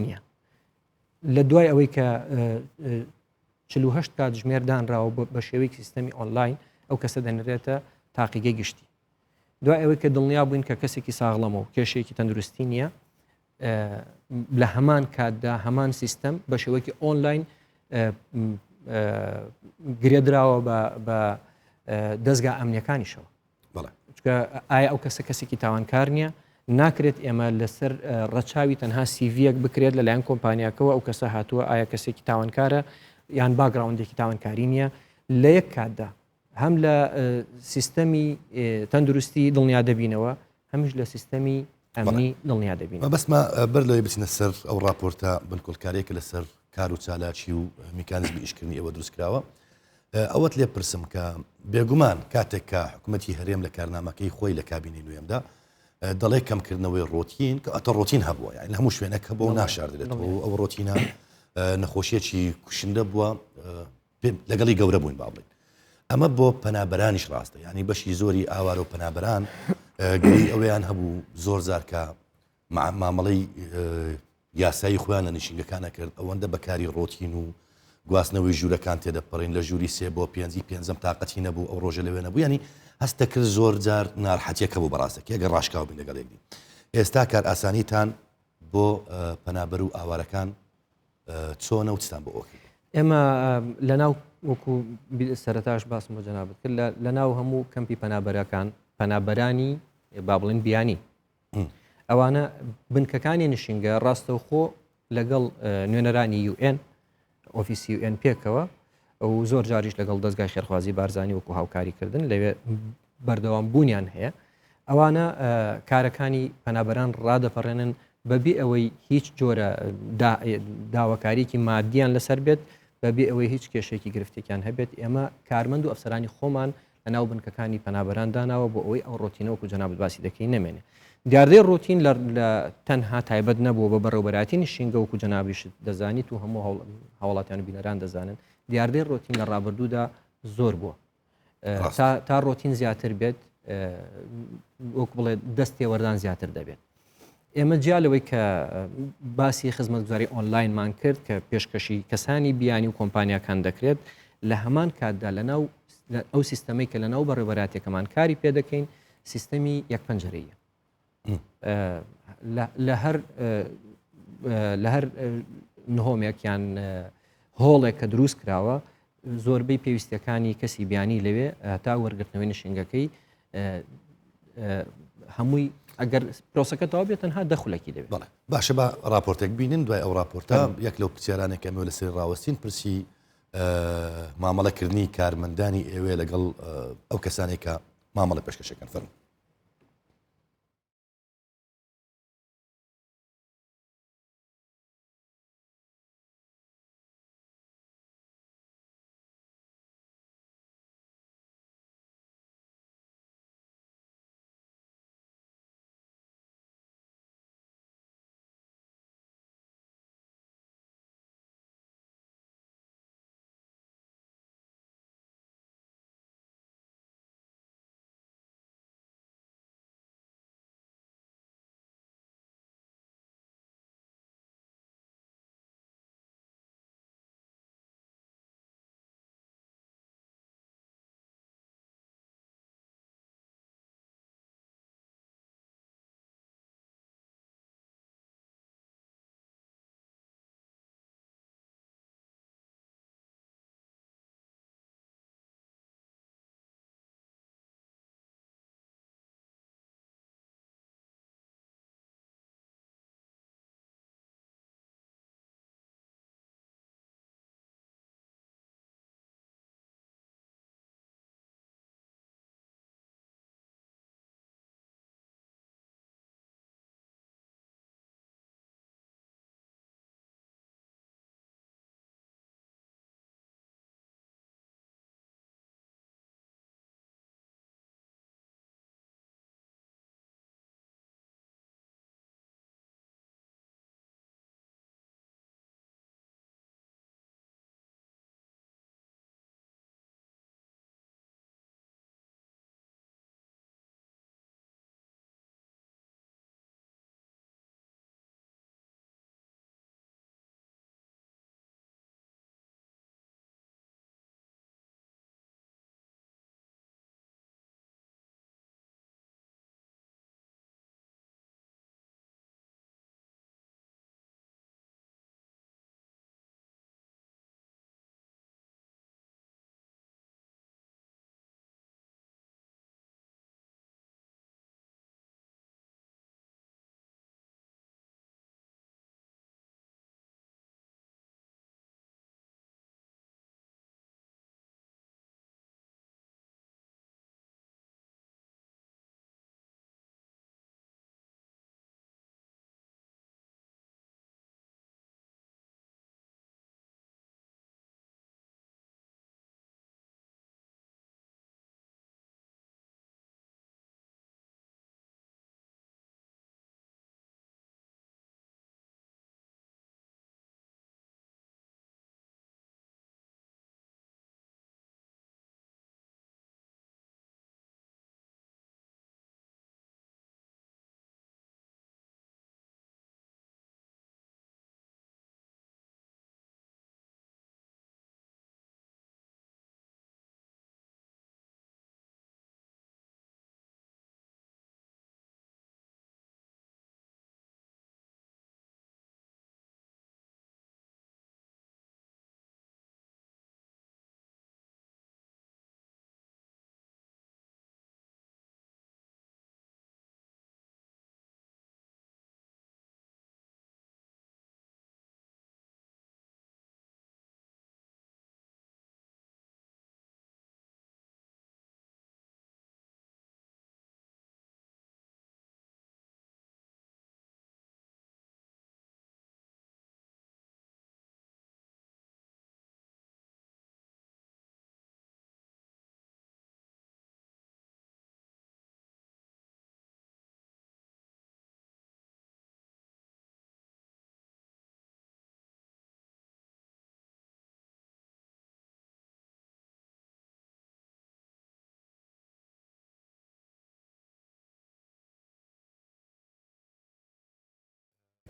نییە لە دوای ئەوەی کە 48 کات ژمێر دانراوە بە شێوەیەکی سیستەمی ئۆنلاین ئەو کەسە دەنرێتە تاقیگەی گشتی دوای ئەوەی کە دڵنیا بووین کە کەسێکی ساغڵەمە و کێشێکی تەندروستی نییە لە هەمان کاتدا هەمان سیستەم بە شێوەیەکی ئۆنلاین گرێدراوە بە دەستگا ئەمنیەکانیشەوە چکە ئایا ئەو کەسێکی تاوانکار نییە ناکرێت ئێمە لەسەر ڕەچاوی تەنها سیڤەک بکرێت لەلایەن کۆمپانیاکەوە ئەو کەسە هاتووە ئایا کەسێکی تاوانکارە یان باگراوندێکی تاوانکاری نییە لە یەک کاتدا هەم لە سیستەمی تەندروستی دڵنیا دەبینەوە هەمیش لە سیستەمی ئەمنی دڵنیا دەبین بەسمە بەر لەوەی بچینە سەر ئەو راپۆرتە بنکۆلکاریەکە لەسەر کار و چالاکی و میکانیزمی ئیشکردنی ئەوە دروستکراوە ئەوەت لێ پرسم کە بێگومان کاتێک کە حکوومەتی هەرێم لە کارنامەکەی خۆی لە کابینەی نوێمدا دەڵێ کەمکردنەوەی ڕۆتین کە ئەتە ڕۆتین هەبووە یعنی هەموو شوێنێک هەبوو ناشاردرێتەوە ئەو ڕۆتینە نەخۆشیەکی کوشندە بووە لەگەڵی گەورە بووین با بڵێن ئەمە بۆ پەنابەرانیش ڕاستە ینی بەشی زۆری ئاوارە و پەنابەران گوێی ئەوەیان هەبوو زۆر زار کە مامەڵەی یاسایی خۆیان لە نشینگەکانە کرد ئەوەندە بەکاری ڕۆتین و گواستنەوەی ژوورەکان تێدەپەڕین لە ژووری 3 بۆ 5 تااقەتی نەبوو ئەو ڕۆژە لەوێ نەبوو ینی هەستە کرد زۆر جار ناڕحەتیەکە بوو بەڕاستەکە ئەگەر ڕاشکاو بین لەگەڵ یەکدی ئێستا کار ئاسانیتان بۆ پەنابەر و ئاوارەکان چۆنە و چتان بۆ ئۆکی ئێمە لەناو وەکو سەرەتاش باسم بۆ جەنابەت کرد لەناو هەموو کەمپی پەنابەرەکان پەنابەرانی با بڵێن بیانی ئەوانە بنکەکانی نشینگە ڕاستەوخۆ لەگەڵ نوێنەرانی UN ئۆفیسی UN پێکەوە ئەو زۆر جاریش لەگەڵ دەستگای خێرخوازی بارزانانی وەکو هاوکاریکردن لەوێ بەردەوام بوونیان هەیە ئەوانە کارەکانی پەنابەران ڕادەپەڕێنن بەبێ ئەوەی هیچ جۆرە داواکاریکی مادیان لەسەر بێت بەبێ ئەوەی هیچ کێشێکی گرفتێکیان هەبێت ئێمە کارمەند و ئەفسەرانی خۆمان لەناو بنکەکانی پەنابەران داناوە بۆ ئەوەی ئەو ڕۆتینەوەکو جەنابەت باسی دەکەی نەمێنێ دیاردەی ڕۆتین لە تەنها تایبەت نەبووە بە بەڕێوەبەراتی نشینگە وەکو جەنابیشت دەزانیت و هەموو هاوڵاتیان و بینەران دەزانن دیاردەی ڕۆتین لە ڕابردوودا زۆر بووە تا ڕۆتین زیاتر بێت وەک بڵێ دەستی وەردان زیاتر دەبێت ئێمە جیالەوەی کە باسی خزمەتگوزاری ئۆنلاینمان کرد کە پێشکەشی کەسانی بیانی و کۆمپانیاکان دەکرێت لە هەمان کاتدا لەناو ئەو سیستەمەی کە لەناو بەڕێوەبەراتێکەمان کاری پێ دەکەین سیستەمی یەک پەنجەرەیە لە هەر نهۆمێکیان هۆڵێک کە دروست کراوە زۆربەی پێویستەکانی کەسی بیانی لەوێ تا وەرگرتنەوەی نشینگەکەی هەمووی ئەگەر پرۆسەکەتەوە بێت تەنها دەخولێکی دەبێت باشە بە راپۆرتێک بینن دوای ئەو راپۆرتە یەک لەو پرسیارانێکە ئەمە لەسەر ڕاوەستین پرسی مامەڵەکردنی کارمەندانی ئێوێ لەگەڵ ئەو کەسانێک کە مامەڵە پێشکەشەکەن فەرموو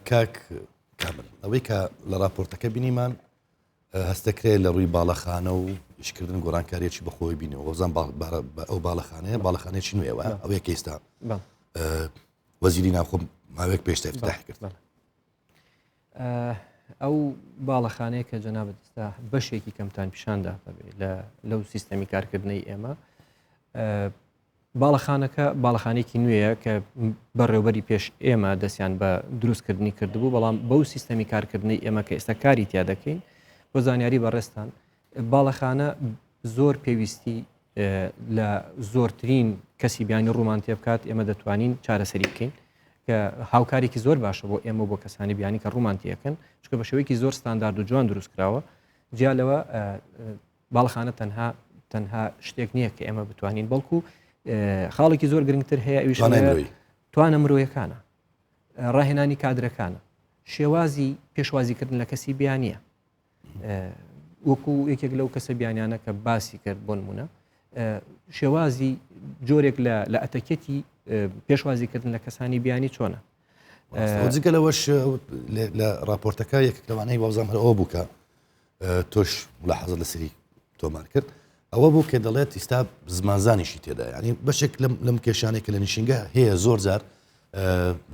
کاک کامل ئەوەی کە لە راپۆرتەکە بینیمان هەستەکرێت لە ڕووی باڵەخانە و ئیشکردن گۆڕانکاریەکی بەخۆی بینەوە وەزان ئەو باڵەخانەیەکی نوێەوە ئەوەیە کە ئێستا وەزیری ناوخۆ ماوەیەک پێشتر افتتاحی کرد. ئەو باڵەخانەیە کە جەنابەت ئێستا بەشێکی کەمتان پیشاندا لەو سیستەمی کارکردنەی ئێمە باڵەخانێکی نوێیە کە بەڕێوەبەری پێش ئێمە دەستیان بە دروستکردنی کردبوو بەڵام بەو سیستەمی کارکردنی ئێمە کە ئێستا کاری تیا دەکەین بۆ زانیاری بەڕێستان باڵەخانە زۆر پێویستی لە زۆرترین کەسی بیانی ڕوومان تێ بکات ئێمە دەتوانین چارەسەری بکەین کە هاوکارێکی زۆر باشە بۆ ئێمە بۆ کەسانی بیانی کە ڕوومان تێەکەن چکە بە شێوەیەکی زۆر ستاندارد و جوان دروست کراوە جیا لەوە باڵەخانە تەنها شتێک نییە کە ئێمە بتوانین بەڵکو خاڵێکی زۆر گرنگتر هەیە ئەویش توانە مرۆیەکانە ڕاهێنانی کادرەکانە شێوازی پێشوازیکردن لە کەسی بیانیە وەکو یەکێک لەو کەسە بیانیانە کە باسی کرد بۆ نمونە شێوازی جۆرێک لە ئەتەکێتی پێشوازیکردن لە کەسانی بیانی چۆنە جگە لەوەش لە راپۆرتەکە یەک لەوانەی وازام هەر ئەوە بووکە تۆش ملاحەزە لەسەری تۆمان کرد ئەوە بوو کە دەڵێت ئیستا زمانزانیشی تێدا ینی بەشێک لەم کێشانێک کە لە نشینگە هەیە زۆر جار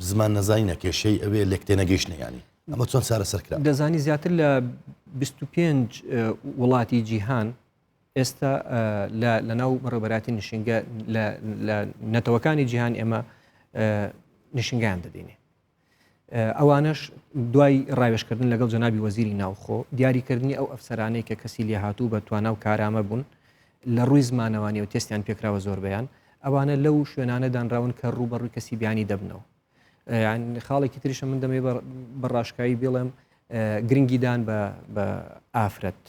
زمان نەزانینە کێشەی ئەوێ لێک تێنەگەیشتنە ینی ئەمە چۆن چارە سەرکرا دەزانی زیاتر لە 25 وڵاتی جیهان ئێستا لە ناو بەڕێوەبەراتی نشینگە لە نەتەوەکانی جیهان ئێمە نشینگەیان دەدەینێ ئەوانش دوای ڕاوێژکردن لەگەڵ جەنابی وەزیری ناوخۆ دیاریکردنی ئەو ئەفسەرانەی کە کەسی لێ هاتوو بە توانە و کارامە بوون لە ڕووی زمانەوانی و تێستیان پێکراوە زۆر بەیان ئەوانە لەو شوێنانە دانراون کە ڕووبەڕووی کەسی بیانی دەبنەوە خاڵێکی تریشە من دەمێ بەڕاشکایی بڵێم گرنگیدان بە ئافرەت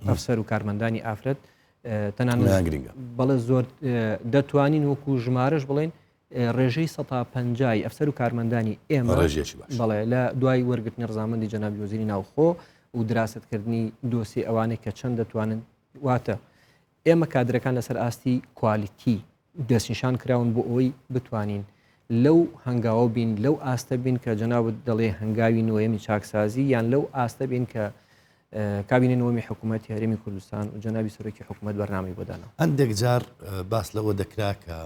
ئەفسەر و کارمەندانی ئافرەت تەنانەت بەڵێ زۆر دەتوانین وەکو ژمارەش بڵێن ڕێژەی 150 ئەفسەر و کارمەندانی ئێمە بەڵێ لە دوای وەرگرتنی ڕزامەندی جەنابی وەزیری ناوخۆ و دراستکردنی دۆسی ئەوانەی کە چەند دەتوانن واتە ئێمە کادرەکان لەسەر ئاستی کوالیتی دەستنیشان کراون بۆ ئەوەی بتوانین لەو هەنگاوە بین لەو ئاستە بین کە جەنابەت دەڵێ هەنگاوی نوێمی چاکسازی یان لەو ئاستە بین کە کابینە نوێمی حکوومەتی هەرێمی کوردستان و جەنابی سەرۆکی حکوومەت بەرنامەی بۆدانەوە هەندێک جار باس لەوە دەکرا کە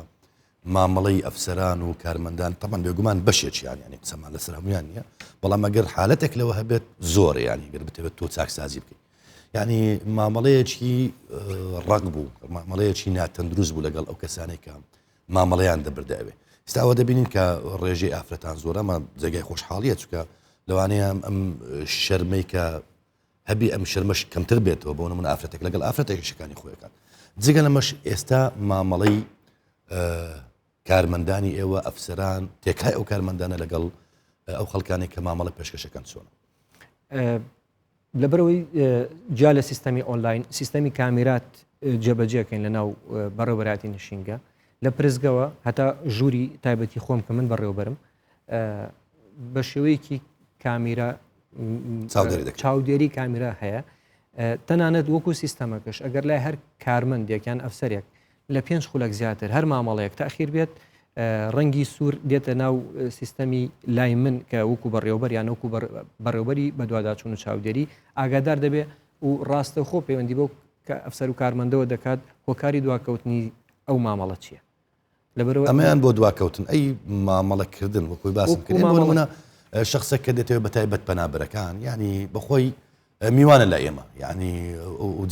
مامەڵەی ئەفسەران و کارمەندان تەمان بێگومان بەشێکیان ینی قسەمان لەسەر هەمویان نییە بەڵام ئەگەر حالەتێک لەوە هەبێت زۆر ینی گەر بتەوێت تۆ چاکسازی بکەیت ینی مامەڵەیەکی ڕق بوو مامەڵەیەکی ناتەندروست بوو لەگەڵ ئەو کەسانێک کە مامەڵەیان دەبرداوێ ئێستاوە دەبینین کە ڕێژەی ئافرەتان زۆر ئەمە جێگای خۆشحاڵیە چکە لەوانەیە ئەم شەرمەی کە هەبی ئەم شەرمەش کەمتر بێتەوە بۆ نمونە ئافرەتێک لەگەڵ ئافرەتێکشەکانی خۆیەکان جگە لەمەش ئێستا مامەڵەی کارمەندانی ئێوە ئەفسەران تێکای ئەو کارمەندانە لەگەڵ ئەو خەڵکانی کە مامەڵە پێشکەشەکان چۆنە لەبەرەوەی جا لە سیستەمی ئۆنلاین سیستەمی کامیرات جێبەجێکەین لە ناو بەڕێوەبەراتی نشینگە لە پرزگەوە هەتا ژووری تایبەتی خۆم کە من بەڕێوەبەرم بە شێوەیەکی کامیرا چاودێری کامیرا هەیە تەنانەت وەکو سیستەمەکەش ئەگەر لای هەر کارمەندێکیان ئەفسەرێک لە 5 خولەک زیاتر هەر مامەڵەیەک تاخیر بێت ڕەنگی سوور دێتە ناو سیستەمی لای من کە وەکو بەڕێوەبەر یان وەکو بەڕێوەبەری بە دوواداچوون و چاودێری ئاگادار دەبێ و ڕاستە خۆ پەیوەندی بۆ کە ئەفسەر و کارمەندەوە دەکات هۆکاری دواکەوتنی ئەو مامەڵە چییە لەبەرەوە ئەمەیان بۆ دواکەوتن ئەی مامەڵەکردن وەکوی باسم کرد بۆ شخصێک کە دێتەوە بە تایبەت پەنابەرەکان ینی بەخۆی میوانە لە ئێمە ینی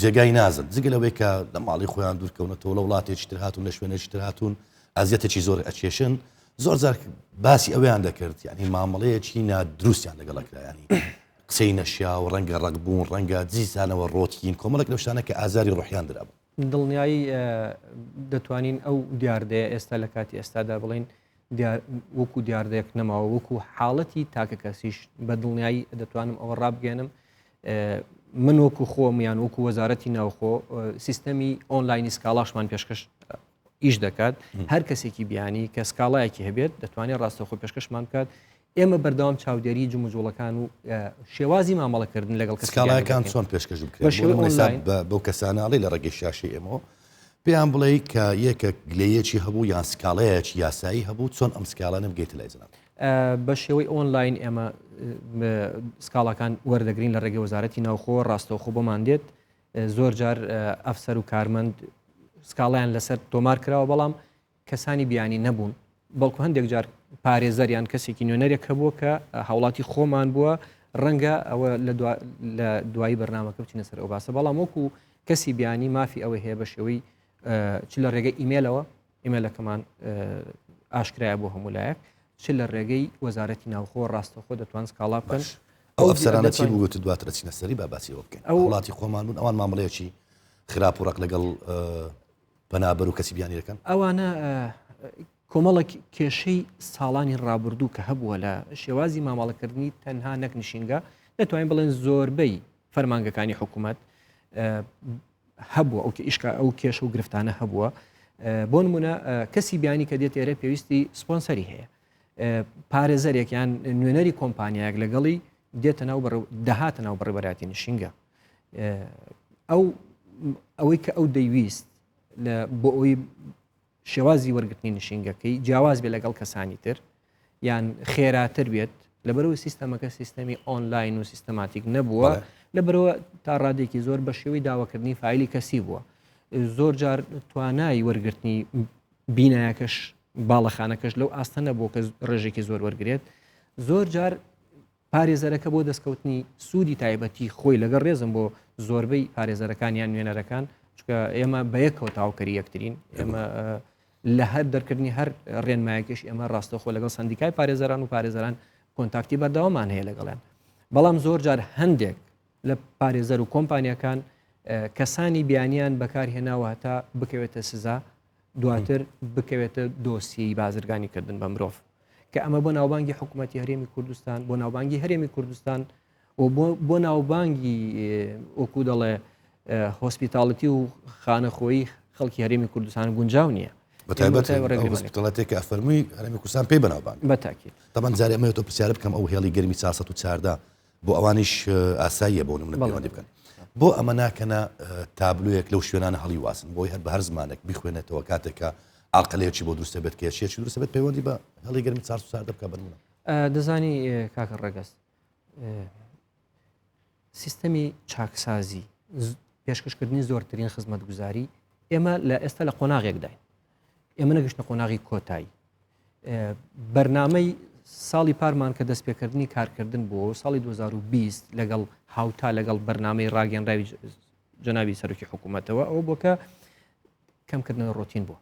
جێگای نازن جگە لەوەی کە لە ماڵی خۆیان دوورکەونەتەوە لە وڵاتێکی تر هاتوون لە شوێنێکی تر هاتوون ئازیەتێکی زۆر ئەچێشن زۆر جار باسی ئەویان دەکرد ینی مامەڵەیەکی نادروستیان لەگەڵەکرا ینی قسەی نەشیا و ڕەنگە ڕقبوون ڕەنگە جیزانەوە ڕۆتین کۆمەڵک لەو شتانە کە ئازاری ڕۆحیان درابوو دڵنیایی دەتوانین ئەو دیاردەیە ئێستا لە کاتی ئێستادا بڵین وەکو دیاردەیەک نەماوە وەکو حاڵەتی تاکە کەسیش بە دڵنیایی دەتوانم ئەوە ڕابگەێنم من وەکو خۆم یان وەکو وەزارەتی ناوخۆ سیستەمی ئۆنلاینی سکاڵاشمان پێشکەش ئیش دەکات هەر کەسێکی بیانی کە سکاڵایەکی هەبێت دەتوانێت ڕاستەخۆ پێشکەشمان بکات ئێمە بەردەوام چاودێری جموجۆڵەکان و شێوازی مامەڵەکردن لەگەڵ کەسکاڵایەکان چۆن پێشکەش بکرێت بەو کەساناڵی لە ڕێگەی شاشی ئێمە پێیان بڵێ کە یەکە گلەیەکی هەبوو یان سکاڵەیەکی یاسایی هەبوو چۆن ئەم سکاڵانە بگەیتە لای جەناب بە شێوەی ئۆنلاین ئێمە سکاڵەکان وەردەگرین لە ڕێگەی وەزارەتی ناوخۆ ڕاستەوخۆ بۆمان دێت زۆر جار ئەفسەر و کارمەند سکاڵیان لەسەر تۆمار کراوە بەڵام کەسانی بیانی نەبوون بەڵکو هەندێک جار پارێزەریان کەسێکی نوێنەرێک هەبووە کە هاوڵاتی خۆمان بووە ڕەنگە ئەوە لە دوایی بەرنامەکە بچینە سەر ئەو باسە بەڵام وەکو کەسی بیانی مافی ئەوەی هەیە بە شێوەی چ لە ڕێگەی ئیمێلەوە ئیمێلەکەمان ئاشکرایە بۆ هەموو لایەک چ لە ڕێگەی وەزارەتی ناوخۆ ڕاستەخۆ دەتوان سکاڵا بکەن ئەو ئەفسەرانە چی بووگوت دواترە چینە سەری با باسیەوە بکەین وڵاتی خۆمان بوون ئەوان مامەڵەیەکی خراپ و ڕق لەگەڵ پەنابەر و کەسی بیانی دەکەن ئەوانە کۆمەڵک کێشەی ساڵانی ڕابردوو کە هەبووە لە شێوازی مامەڵەکردنی تەنها نەک نشینگە دەتوانین بڵێن زۆربەی فەرمانگەکانی حکوومەت هەبووە ئەو کێشە و گرفتانە هەبووە بۆ نمونە کەسی بیانی کە دێت ئێرە پێویستی سپۆنسەری هەیە پارێزەرێکیان نوێنەری کۆمپانیایەک لەگەڵی دێتە ناو دەهاتە ناو بەڕێوەبەراتی نشینگە ئەوەی کە ئەو دەیویست بۆ ئەوی شێوازی وەرگرتنی نشینگەکەی جیاواز بێ لەگەڵ کەسانی تر یان خێراتر بێت لەبەرەوەی سیستەمەکە سیستەمی ئۆنلاین و سیستەماتیک نەبووە لەبەرەوە تا ڕادێکی زۆر بە شێوەی داواکردنی فایلی کەسی بووە زۆر جار توانای وەرگرتنی بینایەکەش باڵەخانەکەش لەو ئاستە نەبوو کە ڕێژێکی زۆر وەرگێت زۆر جار پارێزەرەکە بۆ دەستکەوتنی سوودی تایبەتی خۆی لەگەڵ ڕێزم بۆ زۆربەی پارێزەرەکانیان نوێنەرەکان چکە ئێمە بە یەکەوە تاوکەری یەکترین ئێمە لە هەر دەرکردنی هەر ڕێنمایەکەش ئێمە ڕاستەخۆ لەگەڵ سندیکای پارێزەران و پارێزەران کۆنتاکتی بەردەوامان هەیە لەگەڵیان بەڵام زۆر جار هەندێک لە پارێزەر و کۆمپانیەکان کەسانی بیانیان بەکارهێناوە تا بکەوێتە سزا دواتر بکەوێتە دۆسیی بازرگانیکردن بە مرۆڤ کە ئەمە بۆ ناوبانگی حکوومەتی هەرێمی کوردستان بۆ ناوبانگی هەرێمی کوردستان و بۆ ناوبانگی وەکو دەڵێ هۆسپیتاڵەتی و خانەخۆیی خەڵکی هەرێمی کوردستان گونجاو نییە بەتایبەت هۆسپیتاڵەتێک کە ئەفەرمووی هەرێمی کوردستان پێی بەناوبانگ بەتاکید تەمان جارێ ئەمە تۆ پرسیارە بکەم ئەو هێڵی گەرمی 440 بۆ ئەوانیش ئاساییە بۆ نمونە پەیوەندی بکەن بۆ ئەمە ناکەنە تابلویەک لەو شوێنانە هەڵی واسن بۆی هەر بە هەر زمانێک بخوێنێتەوە کاتێکە ئاڵقەلەیەکی بۆ دروستە بێت کێشێکی دروستە بێت پەیوەندی بە هەڵی گەرمی 440 بکە بنمونە دەزانی کاکە ڕەگەست سیستەمی چاکسازی پێشکەشکردنی زۆرترین خزمەتگوزاری ئێمە لە ئێستا لە قۆناغێکداین ئێمە نەگەشتە قۆناغی کۆتایی بەرنامەی ساڵی پارمان کە دەستپێکردنی کارکردن بۆ ساڵی 2020 لەگەڵ هاوتا لەگەڵ بەرنامەی ڕاگەنراوی جەنابی سەرۆکی حکوومەتەوە ئەو بۆکە کەمکردنەوە ڕۆتین بووە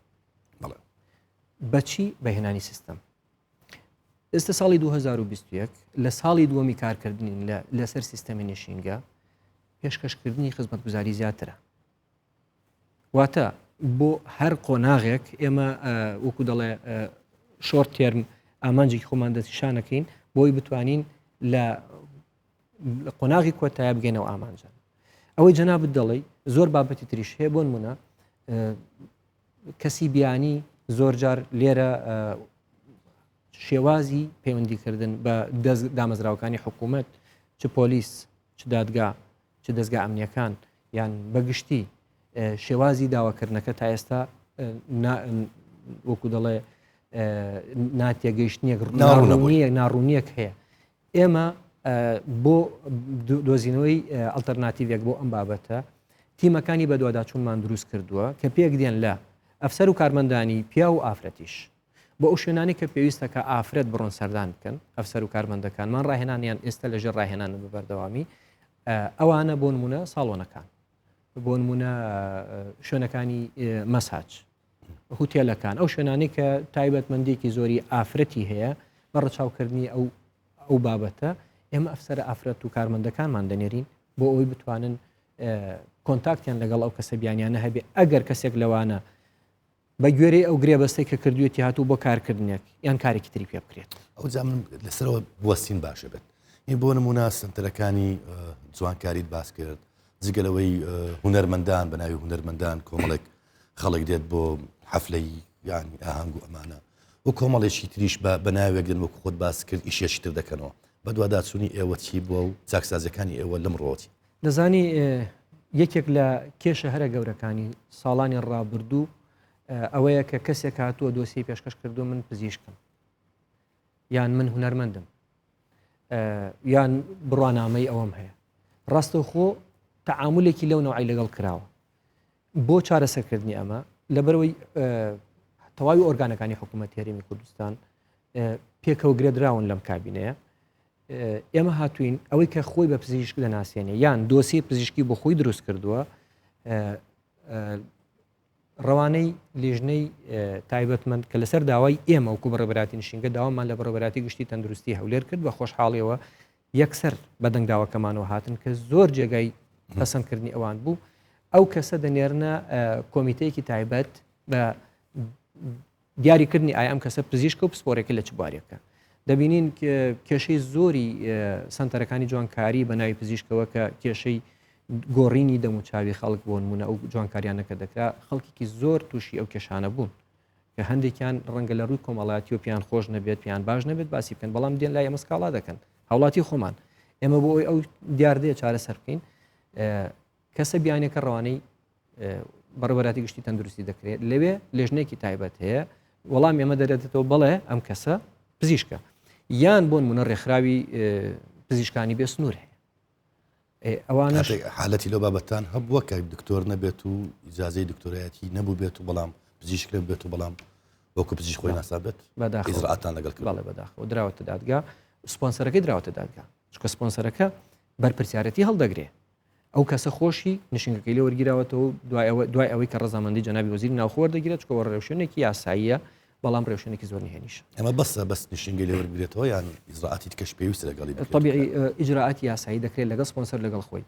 بەچی بەهێنانی سیستەم ئێستا ساڵی 2021 لە ساڵی دووەمی کارکردنی لەسەر سیستەمی نشینگە پێشکەشکردنی خزمەتگوزاری زیاترە واتە بۆ هەر قۆناغێک ئێمە وەکو دەڵێ شۆرت تێرم ئامانجێکی خۆمان دەستیشانەکەین بۆی بتوانین لە قۆناغی کۆتایە بگەینەوە ئامانجان ئەوەی جەنابەت دەڵێ زۆر بابەتی تریش هەیە بۆ نمونە کەسی بیانی زۆر جار لێرە شێوازی پەیوەندیکردن بە دامەزراوەکانی حکوومەت چ پۆلیس چ دادگا چ دەستگا ئەمنیەکان یان بەگشتی شێوازی داواکردنەکە تا ئێستا وەکو دەڵێ ناتێگەیشتنیەک ناڕوونیەک هەیە ئێمە بۆ دۆزینەوەی ئەڵتەرناتیڤێک بۆ ئەم بابەتە تیمەکانی بە دوواداچوونمان دروست کردووە کە پێک دێن لە ئەفسەر و کارمەندانی پیا و ئافرەتیش بۆ ئەو شوێنانی کە پێویستە کە ئافرەت بڕۆن سەردان بکەن ئەفسەر و کارمەندەکانمان ڕاهێنانیان ئێستا لەژێر ڕاهێنانە بە بەردەوامی ئەوانە بۆ نمونە ساڵۆنەکان بۆ نمونە شوێنەکانی مەساج هوتێلەکان ئەو شوێنانی کە تایبەتمەندێکی زۆری ئافرەتی هەیە بە ڕەچاوکردنی ئەو بابەتە ئێمە ئەفسەرە ئافرەت و کارمەندەکانمان دەنێرین بۆ ئەوی بتوانن کۆنتاکتیان لەگەڵ ئەو کەسە بیانیانە هەبێ ئەگەر کەسێک لەوانە بە گوێرەی ئەو گرێبەستەی کە کردوێتی هاتوو بۆ کارکردنێک یان کارێکی تری پێ بکرێت ئەو جامن لەسەرەوە بوەستین باشە بێت این بۆ نمونە سنتەرەکانی جوانکاریت باس کرد جگەلەوەی هونەرمەندان بە ناوی هونەرمەندان کۆمەڵێک خەڵک دێت بۆ حەفلەی یانی ئاهەنگ و ئەمانە و کۆمەڵێکی تریش بە ناوێک دێن وەکو خۆت باس کرد ئیشێکی تر دەکەنەوە بە دوواداچوونی ئێوە چی بووە و چاکسازەکانی ئێوە لەم ڕۆتی دەزانی یەکێک لە کێشە هەرە گەورەکانی ساڵانی ڕابردوو ئەوەیە کە کەسێک هاتووە دۆسی پێشکەش کردو من پزیشکم یان من هونەرمەندم یان بڕوانامەی ئەوەم هەیە ڕاستەوخۆ تەعاملێکی لەو نەوعی لەگەڵ کراوە بۆ چارەسەرکردنی ئەمە لەبەرەوەی تەواوی ئۆرگانەکانی حکوومەتی هەرێمی کوردستان پێکەوە گرێدراون لەم کابینەیە ئێمە هاتوین ئەوەی کە خۆی بە پزیشک دەناسیێنێ یان دۆسی پزیشکی بۆ خۆی دروست کردووە ڕەوانەی لێژنەی تایبەتمەند کە لەسەر داوای ئێمە وکو بەڕێبەراتی نشینگە داوامان لە بەڕێبەراتی گشتی تەندروستی هەولێر کرد بە خۆشحاڵیەوە یەکسەر بەدەنگ داواکەمانەوە هاتن کە زۆر جێگای پەسەندکردنی ئەوان بوو ئەو کەسە دەنێرنە کۆمیتەیەکی تایبەت بە دیاریکردنی ئایا ئەم کەسە پزیشکە و پسپۆرێکی لە چبارێکە دەبینین کێشەی زۆری سنتەرەکانی جوانکاری بە ناوی پزیشکەوە کە کێشەی گۆڕینی دەموچاوی خەڵک بۆ نمونە ئەو جوانکاریانەکە دەکرا خەڵکێکی زۆر تووشی ئەو کێشانە بوون کە هەندێکیان ڕەنگە لە ڕووی کۆمەڵاتی و پیان خۆش نەبێت پیان باش نەبێت باسی بکەن بەڵام دێن لای ئەمە سکاڵا دەکەن هاوڵاتی خۆمان ئێمە بۆ ئەو دیاردەیە چارەسەر بکەین کەسە بیانێکە ڕەوانەی بەڕێبەراتی گشتی تەندروستی دەکرێت لەوێ لێژنێکی تایبەت هەیە وەڵام ئێمە دەرێتەوە بەڵێ ئەم کەسە پزیشکە یان بۆ نمونە ڕێکخراوی پزیشکانی بێ سنوور هەیە ئەوانە حالەتی لەو بابەتان هەبووە کە دکتۆر نەبێت و ئیجازەی دکتۆرایەتی نەبوو بێت و بەڵام پزیشک بێت و بەڵام وەکو پزیشک خۆی ناسابێت ئیزراعاتان لەگەڵ بەڵێ بەداخەوە دراوەتە دادگا سپۆنسەرەکەی دراوەتە دادگا چکە سپۆنسەرەکە بەرپرسیارەتی هەڵدەگرێ ئەو کەسە خۆشی نشنگەکەی لێ وەرگیراوەتەوە دوای ئەوەی کە ڕەزامەندی جەنابی وەزیری ناوخۆ وەردەگیرێت چکەوە ڕێوشێنێکی یاساییە بەڵام ڕێوشێنێکی زۆر نهێنیش ئەمە بەس نشنگەی لێ وەرگێتەوە یان ئیزراعاتی کەش پێویستە لەگەڵی طبیعی ئیجراعاتی یاسایی دەکرێت لەگەڵ سپۆنسەر لەگەڵ خۆی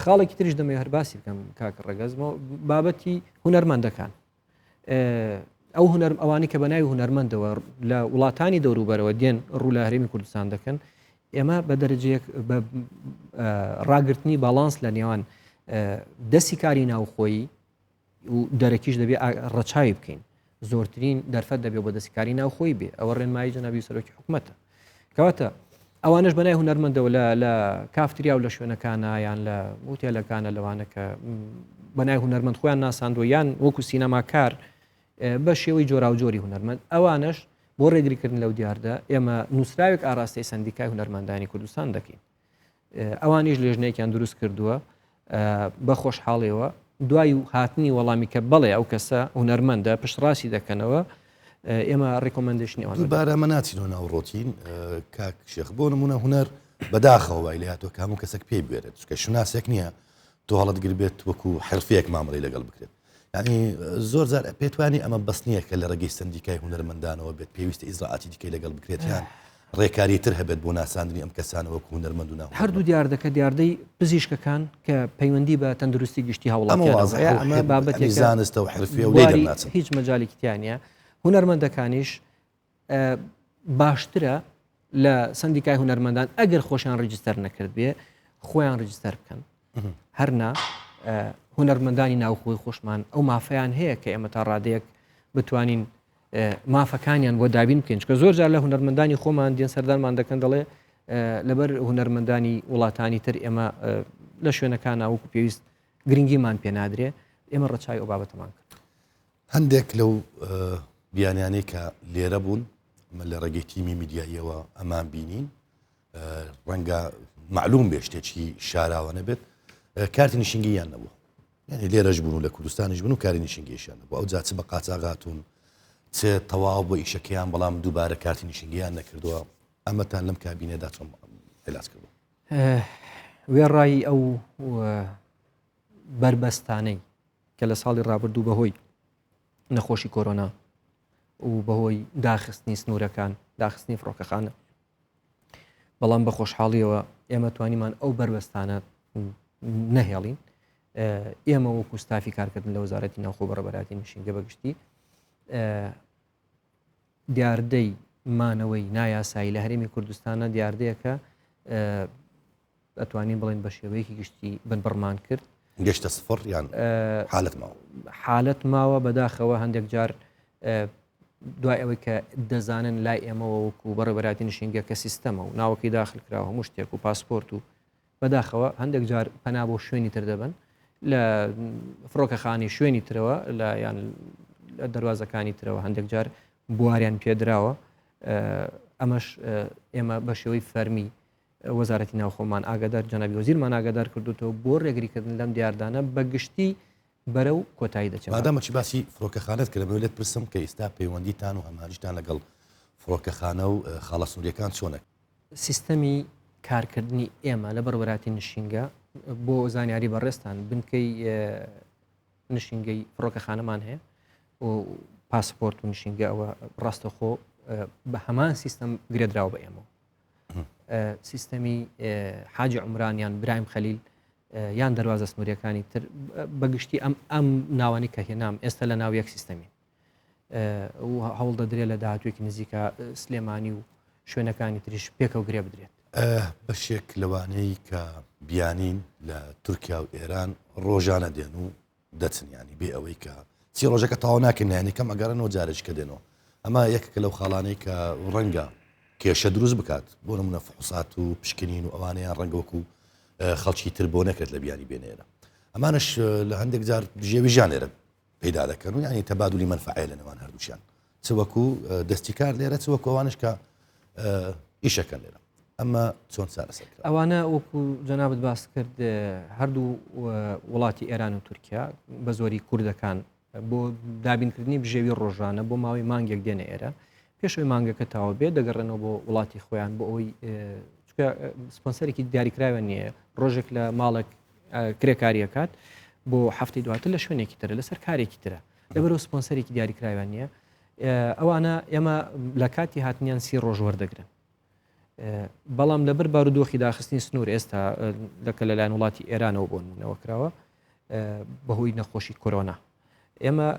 خاڵێکی تریش دەمێ هەرباسی بکەم کاک ڕێگەزمەوە بابەتی هونەرمەندەکان ئەو ئەوانی کە بەناوی هونەرمەندەوە لە وڵاتانی دەوروبەرەوە دێن ڕوو لە هەرێمی کوردستان دەکەن ئێمە بە دەرەجەیەک بە ڕاگررتنی باڵانس لە نێوان دەستی کاری ناوخۆیی و دەرەکیش دەبێت ڕەچاوی بکەین زۆرترین دەرفەت دەبێت بۆ دەستکاری ناوخۆی بێ ئەوە ڕێنمایی جەنابی سەرۆکی حکوومەتە کەواتە ئەوانش بەنای هونەرمەندەوە لە کافتریا و لە شوێنەکانە یان لە وتێلەکانە لەوانە کە بەنای هونەرمەند خۆیان ناساندوە یان وەکو سینەماکار بە شێوەی جۆرا و جۆری هونەرمەند ئەوانش بۆ ڕێگریکردن لەو دیاردا ئێمە نووسراوێک ئاراستەی سندیکای هونەرمەندانی کوردستان دەکەین ئەوانیش لێژنەیەکیان دروست کردووە بە خۆشحاڵیەوە دوای و هاتنی وەڵامی کە بڵێ ئەو کەسە هونەرمەندە پشتڕاستی دەکەنەوە ئێمە ڕێکۆمەندیشنی ئەوان بارەمە ناچینەوە ناوڕۆتین کاک شێخ بۆ نمونە هونەر بەداخەوە وای لە هاتووە کامو کەسێک پێی بێرێت چکە شناسێک نییە تۆ هەڵت گربێت وەکو حرفەیەک مامەڵی لەگەڵ بکرێت ینی زۆر جار پێتوانی ئەمە بەس نییە کە لە ڕێگەی سندیکای هونەرمەندانەوە بێت پێویستە ئیزراعاتی دیکەی لەگەڵ بکرێت یان ڕێکاری تر هەبێت بۆ ناساندنی ئەم کەسانە وەکو هونەرمەند و ناو هەردوو دیاردەکە دیاردەی پزیشکەکان کە پەیوەندی بە تەندروستی گشتی هەوڵاتیانە بابەتێک زانستە و حرفیە و لێ دەرناچن هیچ مەجاالێکیانە هونەرمەندەکانیش باشترە لە سندیکای هونەرمەندان ئەگەر خۆشیان ڕیجستەر نەکرد بێ خۆیان ڕیجستەر بکەن هەرنا هونەرمەندانی ناوخۆی خۆشمان ئەو مافەیان هەیە کە ئێمە تا ڕادەیەک بتوانین مافەکانیان بۆ دابین بکەین چکە زۆر جار لە هونەرمەندانی خۆمان دێن سەردانمان دەکەن دەڵێ لەبەر هونەرمەندانی وڵاتانی تر ئێمە لە شوێنەکان ناوەکو پێویست گرنگیمان پێ نادرێ ئێمە ڕەچای ئەو بابەتەمان کرد هەندێک لەو بیانیانەی کە لێرە بوون لە ڕێگەی تیمی میدیاییەوە ئەمان بینین ڕەنگە معلوم بێ شتێکی شاراوە نەبێت کارتی نیشنگییان نەبوو یعنی لێرەش بوون و لە کوردستانیش بوون و کاری نیشنگیشیان نەبوو ئەو جاچ بە قاچاغاتون چێ تەواو بۆ ئیشەکەیان بەڵام دووبارە کارتی نیشنگییان نەکردووە ئەمەتان لەم کابینێدا چۆن عیلاج کردووە وێڕایی ئەو بربەستانەی کە لە ساڵی ڕابردوو بەهۆی نەخۆشی کۆرۆنا و بەهۆی داخستنی سنوورەکان داخستنی فڕۆکەخانە بەڵام بە خۆشحاڵیەوە ئێمە توانیمان ئەو بربەستانە نەهێڵین ئێمە وەکو ستافی کارکردن لە وەزارەتی ناوخۆ بەڕێبەراتی نشینگە بەگشتی دیاردەی مانەوەی نایاسایی لە هەرێمی کوردستانە دیاردەیەکە ئەتوانین بڵێن بە شێوەیەکی گشتی بنبڕمان کرد گەشتە سفر یان حالت ماوە بەداخەوە هەندێک جار دوای ئەوەی کە دەزانن لای ئێمەوە وەکو بەڕێبەراتی نشینگە کە سیستەمە و ناوەکەی داخل کراوە هەموو شتێک و پاسپۆرت و بەداخەوە هەندێک جار پەنا بۆ شوێنی تر دەبن لە فڕۆکەخانی شوێنی ترەوە لە یان لە دەواازەکانی ترەوە هەندێک جار بواریان پێدراوە ئەمەش ئێمە بە شێوەی فەرمی وەزارەتی ناوخۆمان ئاگادار جەنابی وەزیرمان ئاگادار کردوتەوە بۆ ڕێگریکردن لەم دیاردانە بەگشتی بەرەو کۆتایی دەچێت. مادامەچی باسی فڕۆکەخانەت کرد لێت پرسم کە ئێستا پەیوەندیتان و هەماریشتان لەگەڵ فڕۆکەخانە و خاڵە سنووریەکان چۆنە؟ سیستەمی کارکردنی ئێمە لە بەرەبەراتی نشینگە بۆ زانیاری بەڕێستان بنکەی نشینگەی فڕۆکەخانەمان هەیە و پاسپۆرت و نشینگە ئەوە ڕاستەخۆ بە هەمان سیستەم گرێدراوە بە ئێمە. سیستەمی حاجی عمرانیان برایم خەلیل یان دەواازە سنووریەکانی تر بەگشتی ئەم ناوانی کە هێنام ئێستا لە ناو یەک سیستەمی هەوڵ دەدرێت لە داهاتوێکی نزیکە سلێمانی و شوێنەکانی تریش پێکە و گرێ بدرێت. بەشێک لەوانەی کە بیانین لە تورکیا و ئێران ڕۆژانە دێن و دەچنیانی بێ ئەوەی کە چی ڕۆژەکە تاوا ناکەنیانی کەم ئەگەرنەوە جارێککە دێنەوە ئەمە یەکێکە لەو خاڵانەی کە ڕەنگە کێشە دروست بکات بۆ نمونە فحوسات و پشکنین و ئەوانەیان ڕەنگەوەکو خەڵکی تر بۆ نەکرێت لە بیانی بێنێرە ئەمانش لە هەندێک جار ژێوی ژانێرە پەیدا دەکەن و ینی تەبادولی منفعە لە نێوان هەردووشیان چوەکو دەستی کار لێرە چوەکو ئەوانش کە ئیشەکەن لێرە ئەمە چۆن چارەسەر ئەوانە وەکو جەنابەت باس کرد هەردوو وڵاتی ئێران و تورکیا بە زۆری کوردەکان بۆ دابینکردنی بژێوی ڕۆژانە بۆ ماوەی مانگێک دێنە ئێرە پێشەوەی مانگەکە تاوە بێت دەگەڕێنەوە بۆ وڵاتی خۆیان بۆ ئەوەی سپۆنسەرێکی دیاریکراوە نییە ڕۆژێک لە ماڵێک کرێکاریەکات بۆ هەفتەی دواتر لە شوێنێکی ترە لەسەر کارێکی ترە لەبەرەوە سپۆنسەرێکی دیاریکراوان نییە ئەوانە ئێمە لە کاتی هاتنیان 30 ڕۆژ وەردەگرن بەڵام لەبەر بارودۆخی داخستنی سنوور ئێستا لەکە لەلایەن وڵاتی ئێرانەوە بۆ نمونەوە کراوە بەهۆی نەخۆشی کۆرۆنا ئێمە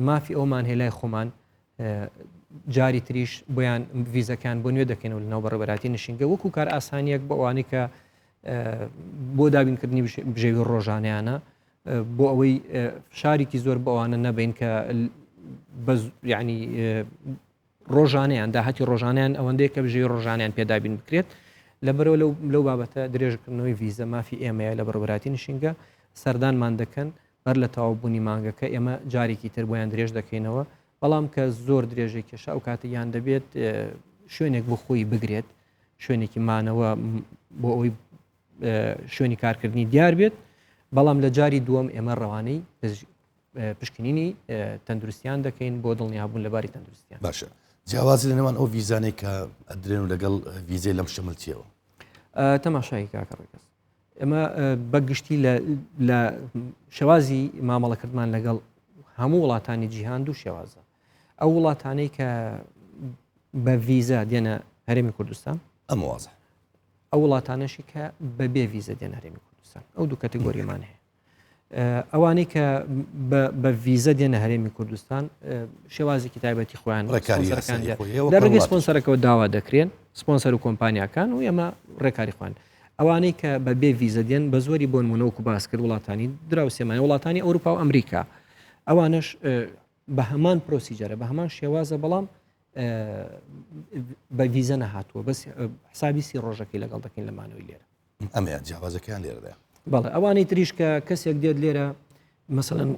مافی ئەومان هێ لای خۆمان جاری تریش بۆیان ڤیزەکان بۆ نوێ دەکەنەوە لەناو بەڕێبەراتی نشینگە وەکو کار ئاسانیەک بە ئەوانەی کە بۆ دابینکردنی بژێوی ڕۆژانیانە بۆ ئەوەی شارێکی زۆر بە ئەوانە نەبین کە ینی ڕۆژانیان داهاتی ڕۆژانیان ئەوەندەیە کە بژێوی ڕۆژانیان پێدابین بکرێت لەبەرەوە لەو بابەتە درێژکردنەوەی ڤیزە مافی ئێمەیە لە بەڕێبەراتی نشینگە سەردانمان دەکەن بەر لە تاوابوونی مانگەکە ئێمە جارێکی تر بۆیان درێژ دەکەینەوە بەڵام کە زۆر درێژێک کێشە ئەو کاتە یان دەبێت شوێنێک بۆ خۆی بگرێت شوێنێکی مانەوە بۆ ئەوی شوێنی کارکردنی دیار بێت بەڵام لە جاری دووەم ئێمە ڕەوانەی پشکنینی تەندروستیان دەکەین بۆ دڵنیابوون لەباری تەندروستیان. باشە جیاوازی لە نێوان ئەو ڤیزانەی کە ئەدرێن و لەگەڵ ڤیزەی لەم شەملچیەوە تەماشای کاکە ڕێگەس ئێمە بەگشتی لە شێوازی مامەڵەکردمان لەگەڵ هەموو وڵاتانی جیهان دوو شێوازە ئەو وڵاتانەی کە بە ڤیزە دێنە هەرێمی کوردستان ئەم وازە ئەو وڵاتانەشی کە بەبێ ڤیزە دێنە هەرێمی کوردستان ئەو دوو کەتەگۆریمان هەیە ئەوانەی کە بە ڤیزە دێنە هەرێمی کوردستان شێوازێکی تایبەتی خۆیان لە ڕێگەی سپۆنسەرەکەەوە داوا دەکرێن سپۆنسەر و کۆمپانیاکان و ئێمە ڕێکاری خوان ئەوانەی کە بەبێ ڤیزە دێن بە زۆری بۆ نمونەوەکو باس کرد وڵاتانی دراوسێمانی وڵاتانی ئەوروپا و ئەمریکا ئەوانش بە هەمان پرۆسیجەرە بە هەمان شێوازە بەڵام بە ڤیزە نەهاتووە بەس حسابی 30 ڕۆژەکەی لەگەڵ دەکەین لەمانەوەی لێرە ئەمەیان جیاوازەکەیان لێرەدا بەڵێ ئەوانەی تریش کە کەسێک دێت لێرە مەسەڵەن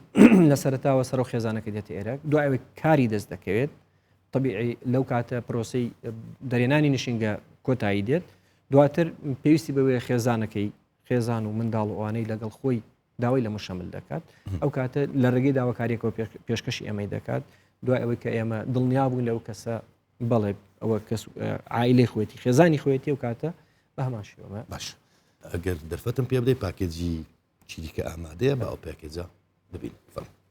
لە سەرتاوە سەر و خێزانەکە دێتە ئێرە دوایەوەی کاری دەست دەکەوێت طبیعی لەو کاتە پرۆسی دەرێنانی نشینگە کۆتایی دێت دواتر پێویستی بەوەیە خێزانەکەی خێزان و منداڵ و ئەوانەی لەگەڵ خۆی داوای لە مشەمل دەکات ئەو کاتە لە ڕێگەی داواکاریەکەەوە پێشکەشی ئەمەی دەکات دوای ئەوەی کە ئێمە دڵنیابوون لەو کەسە بەڵێ ئەوە کەس عائیلەی خۆەتی خێزانی خۆەتی و کاتە بە هەمان شێوە باش ئەگەر دەرفەتم پێ بدەی پاکێجی چیریکە ئامادەیە بە ئەو پاکێجە ببین فەرموو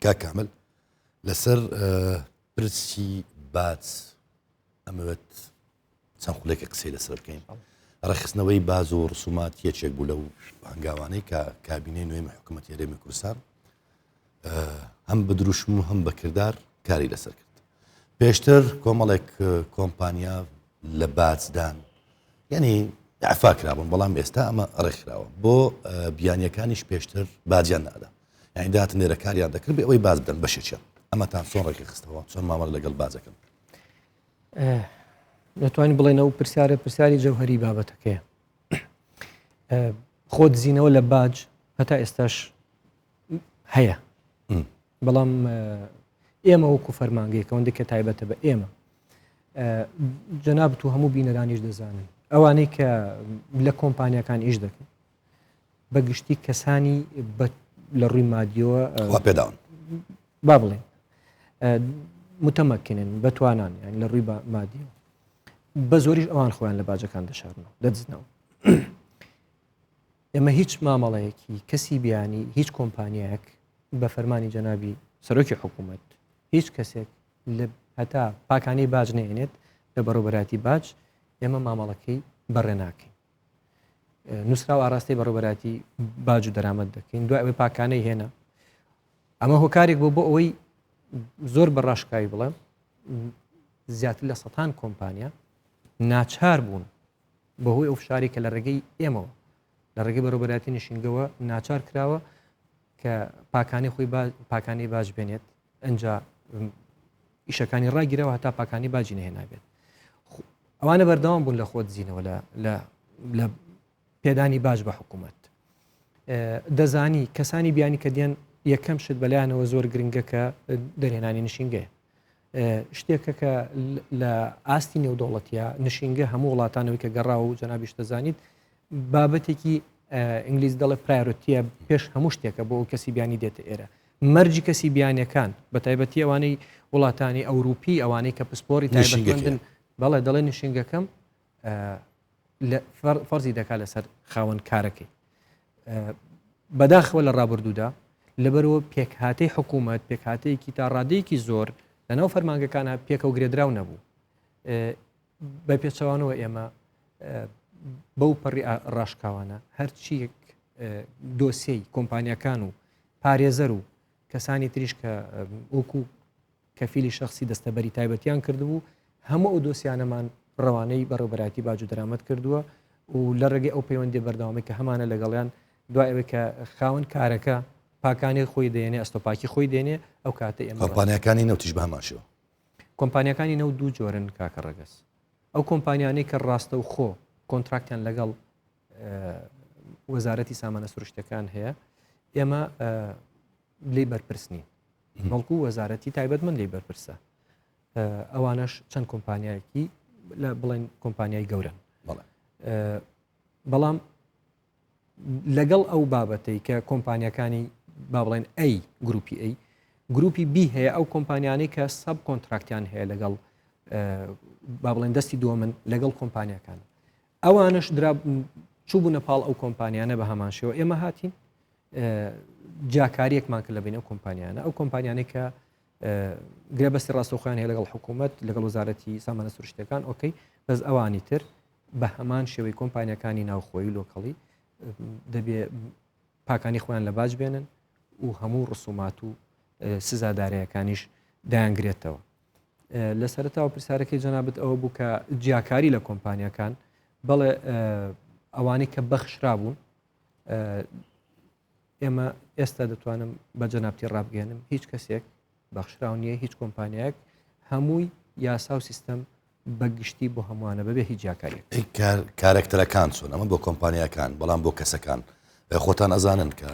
کاکامل لەسەر پرسی باج ئەمەوێت چەند خولێکی قسەی لەسەر بکەین. ڕێخستنەوەی باز و ڕسومات یەکێک بوو لەو هەنگاوانەی کە کابینەی نوێی حکوومەتی هەرێمی کوردستان هەم بە دروشم و هەم بەکردار کاری لەسەر کرد. پێشتر کۆمەڵێک کۆمپانیا لە باجدان یعنی عفا کرابوون، بەڵام ئێستا ئەمە ڕێکخراوە بۆ بیانیەکانیش پێشتر باجیان نادا، یعنی داهاتنێرە کاریان دەکرد بێ ئەوەی باز بدەن بەشێکە. ئەمەتان چۆن ڕێکی خستەوە، چۆن مامەڵە لەگەڵ بازەکەن؟ دەتوانین بڵێنەوە پرسیاری جەوهەری بابەتەکەیە. خۆ دزینەوە لە باج هەتا ئێستاش هەیە، بەڵام ئێمە وەکو فەرمانگەیەکە ئەوەندێکە تایبەتە بە ئێمە جەنابەت و هەموو بینەرانیش دەزانن ئەوانەی کە لە کۆمپانیەکان ئیش دەکەن بەگشتی کەسانی لە ڕووی مادیەوە پێداون با بڵێن متەمەکنن بەتوانان یان لە ڕووی مادیەوە بە زۆریش ئەوان خۆیان لە باجەکان دەشارنەوە دەدزنەوە. ئێمە هیچ مامەڵەیەکی کەسی بیانی هیچ کۆمپانیایەک بە فەرمانی جەنابی سەرۆکی حکوومەت هیچ کەسێک لە هەتا پاکانەی باج نێنێت لە بەڕێوەبەراتی باج ئێمە مامەڵەکەی بەڕێ ناکەین. نووسرا و ئاراستەی بەڕێوەبەراتی باج و دەرامەت دەکەین، دوای ئەوەی پاکانەی هێنا. ئەمە هۆکارێک بۆ ئەوەی زۆر بەڕاشکاوی بڵێم زیاتر لە سەدان کۆمپانیا ناچار بوون بەهۆی ئەو فشاری کە لە ڕێگەی ئێمەوە لە ڕێگەی بەڕێوەبەراتی نشینگەوە ناچار کراوە کە پاکانی خۆی پاکانی باج بێنێت ئەنجا ئیشەکانی ڕاگیرەوە هەتا پاکانی باجی نەهێنابێت. ئەوانە بەردەوام بوون لە خۆ دزینەوە لە پێدانی باج بە حکوومەت. دەزانی کەسانی بیانی کە دیێن یەکەم شت بەلایەنەوە زۆر گرنگە کە دەرهێنانی نشینگەیە. شتێکە کە لە ئاستی نێودەوڵەتیە نشینگە هەموو وڵاتانەوەی کە گەڕاوە و جەنابیش دەزانیت بابەتێکی ئینگلیز دەڵێ پرایۆرەتیە پێش هەموو شتێکە بۆ کەسی بیانی دێتە ئێرە. مەرجی کەسی بیانیەکان بە تایبەتی ئەوانەی وڵاتانی ئەوروپی ئەوانەی کە پسپۆری تایبەتمەندن بەڵێ دەڵێ نشینگەکەم فەرزی دەکات لەسەر خاوەن کارەکەی. بەداخەوە لە ڕابردوودا لەبەرەوە پێکهاتەی حکوومەت پێکهاتەیەکی تا ڕادەیەکی زۆر لەناو فەرمانگەکانە پێکە و گرێدراو نەبوو. بە پێچەوانەوە ئێمە بەو پەڕی ڕاشکاوانە هەرچیەک دۆسیەی کۆمپانیەکان و پارێزەر و کەسانی تریش کە وەکو کەفیلی شخصی دەستەبەری تایبەتیان کردبوو هەموو ئەو دۆسیانەمان ڕەوانەی بەڕێوەبەراتی باج و دەرامەت کردووە و لە ڕێگەی ئەو پەیوەندی بەردەوامی کە هەمانە لەگەڵیان دوای ئەوەی کە خاوەن کارەکە پاکانی خۆی دێنێ ئەستۆپاکی خۆی دێنێ ئەو کاتە ئێمە کۆمپانیەکانی نەوتیش بەهماشەوە. کۆمپانیەکانی نەو دوو جۆرن کاکە ڕەگەس. ئەو کۆمپانیانەی کە ڕاستە و خۆ کۆنتراکتیان لەگەڵ وەزارەتی سامانە سروشتەکان هەیە ئێمە لێی بەرپرسنی بەڵکو وەزارەتی تایبەتمەند لێی بەرپرسە. ئەوانەش چەند کۆمپانیایەکی لە بڵێن کۆمپانیای گەورن. بەڵام لەگەڵ ئەو بابەتەی کە کۆمپانیەکانی با بڵێن ئەی گروپی ئەی گروپی بی هەیە ئەو کۆمپانیانەی کە سەب کۆنتراکتیان هەیە لەگەڵ با بڵێن دەستی دووەمن لەگەڵ کۆمپانیەکان ئەوانش چوو بوو نەپاڵ ئەو کۆمپانیانە بە هەمان شێوە ئێمە هاتین جاکاریەکمان کرد لە بین ئەو کۆمپانیانە ئەو کۆمپانیانەی کە گرێبەستی ڕاستەوخۆیان هەیە لەگەڵ حکوومەت لەگەڵ وزارەتی سامانە سروشتەکان ئۆکەی بەس ئەوانی تر بە هەمان شێوەی کۆمپانیەکانی ناوخۆی لۆکەڵی دەبێ پاکانی خۆیان لە باج بێنن و هەموو ڕسومات و سزادارەکانیش دایانگرێتەوە. لە سەرەتاوە پرسیارەکەی جەنابەت ئەوە بوو کە جیاکاری لە کۆمپانیەکان بەڵێ ئەوانەی کە بەخشرا بوون ئێمە ئێستا دەتوانم بە جەنابەتی ڕابگەێنم هیچ کەسێک بەخشراو نییە هیچ کۆمپانیایەک هەمووی یاسا و سیستەم بەگشتی بۆ هەمووانە بەبێ هیچ جیاکاریەک. کارێکتەرەکان چۆن ئەمە بۆ کۆمپانیەکان بەڵام بۆ کەسەکان خۆتان ئەزانن کە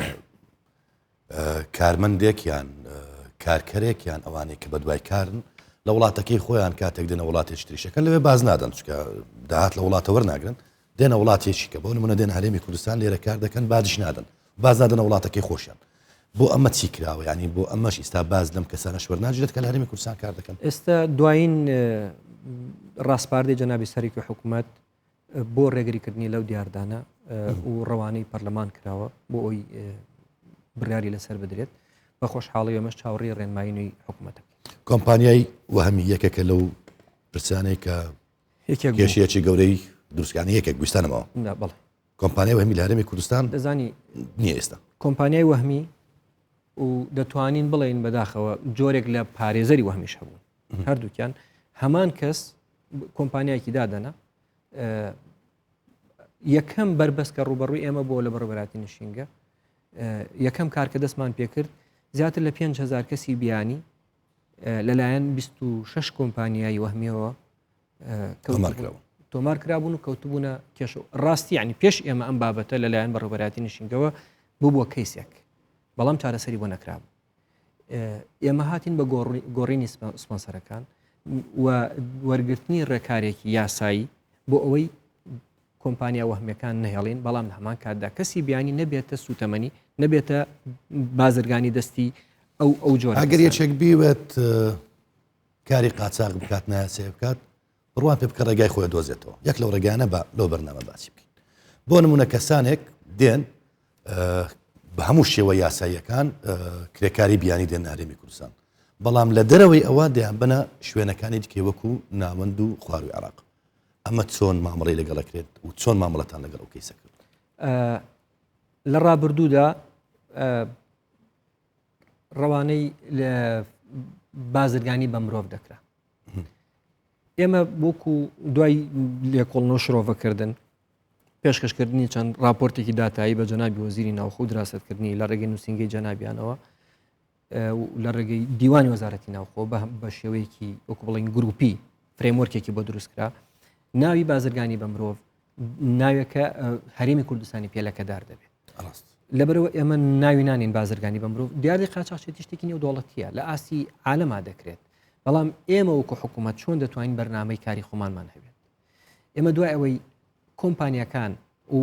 کارمەندێکیان کارکەرێکیان ئەوانەی کە بە دوای کارن لە وڵاتەکەی خۆیان کاتێک دێنە وڵاتێکی تریشەکەن لەوێ باز نادەن چکە داهات لە وڵاتە وەرناگرن دێنە وڵاتێکی کە بۆ نمونە دێن هەرێمی کوردستان لێرە کار دەکەن باجش نادەن باز نادەنە وڵاتەکەی خۆشیان بۆ ئەمە چی کراوە ینی بۆ ئەمەش ئیستا باز لەم کەسانەش وەرناگرێت کە لە هەرێمی کوردستان کار دەکەن. ئێستا دوایین ڕاستپاردەی جەنابی سەرۆکی حکوومەت بۆ ڕێگریکردنی لەو دیاردانە و ڕەوانەی پەرلەمان کراوە بۆ ئەوی بڕیاری لەسەر بدرێت بە خۆشحاڵی ئێمەش چاوەڕێی ڕێنمایینەوەی حکوومەتەکە. کۆمپانیای وەهەمی یەکێکە لەو پرسانەی کە کێشەیەکی گەورەی دروستکانی یەکێک گوستانەوە. بەڵێ کۆمپانیای وەهەمی لە هەرێمی کوردستان دەزانی نییە ئێستا. کۆمپانیای وەهمی و دەتوانین بڵێن بەداخەوە جۆرێک لە پارێزەری وەهمیش هەبوون هەردووکیان هەمان کەس کۆمپانیایکی دادەنا یەکەم بربەست کە ڕوبەڕووی ئێمە بۆ لە بەڕێوەبەراتی نشینگە یەکەم کار کە دەستمان پێکرد زیاتر لە 5,000 کەسی بیانی لەلایەن 26 کۆمپانیایی وەهمیەوە تۆمار کرابوون و کەوتبوونە کێشە ڕاستی ینی پێش ئێمە ئەم بابەتە لەلایەن بەڕێوەبەراتی نشینگەوە بووە کەیسێک بەڵام چارەسەری بۆ نەکرابوو. ئێمە هاتین بە گۆڕینی سپۆنسەرەکان و وەرگرتنی ڕێکارێکی یاسایی بۆ ئەوەی کۆمپانیا وەهمیەکان نەهێڵین بەڵام لە هەمان کاتدا کەسی بیانی نەبێتە سوتەمەنی نەبێتە بازرگانی دەستی ئەو جۆرە. ئەگەر یەکێک بیوێت کاری قاچاق بکات ناسێ بکات بڕوان پێ بکە ڕێگای خۆی دۆزێتەوە یەک لەو ڕێگانە بە لەو بەرنامە باسی بکەین. بۆ نمونە کەسانێک دێن بە هەموو شێوە یاساییەکان کرێکاری بیانی دێن هەرێمی کوردستان بەڵام لە دەرەوەی ئەوە دەیان بنە شوێنەکانی دیکە وەکو ناوەند و خواروی عێراق. ئەمە چۆن مامەڵەی لەگەڵەکرێت و چۆن مامەڵەتان لەگەڵ ئەو کەیسە کرد؟ لە ڕابردوودا ڕەوانەی لە بازرگانی بە مرۆڤ دەکرا. ئێمە بۆکو دوای لێکۆڵنەوە شرۆڤەکردن پێشکەشکردنی چەند راپۆرتێکی داتایی بە جەنابی وەزیری ناوخۆ و دراستکردنی لە ڕێگەی نووسنگی جەنابیانەوە لە ڕێگەی دیوانی وەزارەتی ناوخۆ بە شێوەیەکی وەکو بڵین گروپی فرێموەرکێکی بۆ دروستکرا ناوی بازرگانی بە مرۆڤ ناوێکە هەرێمی کوردستانی پێلەکەدار دەبێت. لەبەرەوە ئێمە ناوی نانین بازرگانی بە مرۆڤ دیاری قاچاقچێتی شتێکی نێودوڵەتیە لە ئاسی عالەما دەکرێت بەڵام ئێمە وەکو حکوومەت چۆن دەتوانین بەرنامەی کاری خۆمانمان هەبێت. ئێمە دوای ئەوەی کۆمپانیەکان و